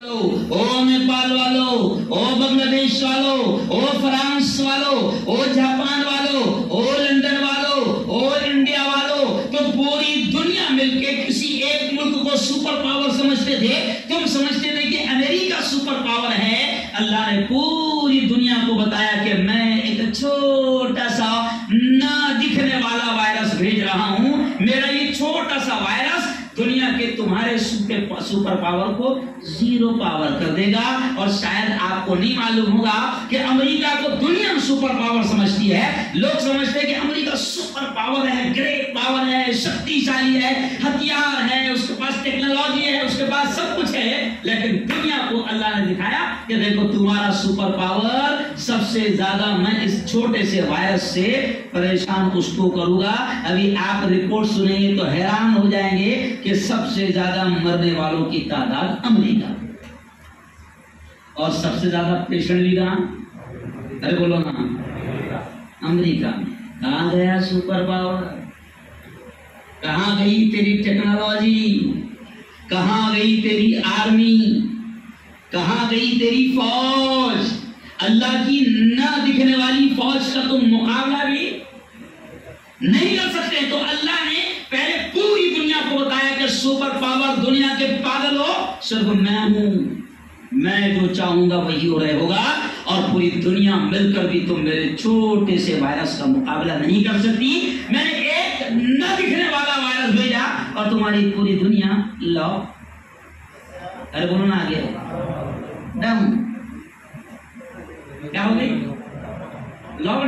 ओ नेपाल वालों, ओ बांग्लादेश वालों, ओ फ्रांस वालों, ओ जापान वालों, ओ लंदन वालों, ओ इंडिया वालों, तो पूरी दुनिया मिलके किसी एक मुल्क को सुपर पावर समझते थे। तुम समझते थे कि अमेरिका सुपर पावर है। अल्लाह ने पूरी दुनिया को बताया कि मैं एक छोटा सा ना दिखने वाला वायरस भेज रहा हूं। मेरा ये छोटा सा वायरस दुनिया के तुम्हारे सुपर पावर को जीरो पावर कर देगा। और शायद आपको नहीं मालूम होगा कि अमेरिका को दुनिया सुपर पावर समझती है। लोग समझते हैं कि अमेरिका सुपर पावर है, ग्रेट पावर है, शक्तिशाली है, हथियार है, उसके पास टेक्नोलॉजी है, उसके पास सब कुछ है। लेकिन दुनिया को अल्लाह ने दिखाया कि देखो तुम्हारा सुपर पावर सबसे ज्यादा मैं इस छोटे से वायरस से परेशान उसको करूंगा। अभी आप रिपोर्ट सुनेंगे तो हैरान हो जाएंगे कि सबसे ज्यादा मरने वालों की तादाद अमेरिका और सबसे ज्यादा पेशेंट भी कहां? अरे बोलो ना, अमेरिका में। कहां गया सुपर पावर? कहां गई तेरी टेक्नोलॉजी? कहां गई तेरी आर्मी? कहां गई तेरी फौज? अल्लाह की ना दिखने वाली फौज का तुम मुकाबला भी नहीं कर सकते। तो अल्लाह ने पहले पूरी दुनिया को बताया कि सुपर पावर दुनिया के पागल हो, सिर्फ मैं हूं। मैं जो चाहूंगा वही हो रहा होगा। और पूरी दुनिया मिलकर भी तुम मेरे छोटे से वायरस का मुकाबला नहीं कर सकती। मैंने एक न दिखने वाला वायरस भेजा और तुम्हारी पूरी दुनिया लो। अरे बोलो ना, आगे डाउन क्या हो गई? लॉ।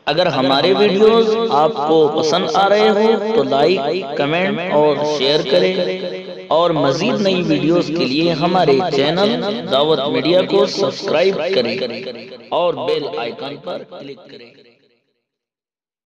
अगर हमारे वीडियोस आपको पसंद आ रहे हो तो लाइक, कमेंट और शेयर करें। और मजीद नई वीडियोस के लिए हमारे चैनल दावत मीडिया को सब्सक्राइब करें और बेल आइकन पर क्लिक करें।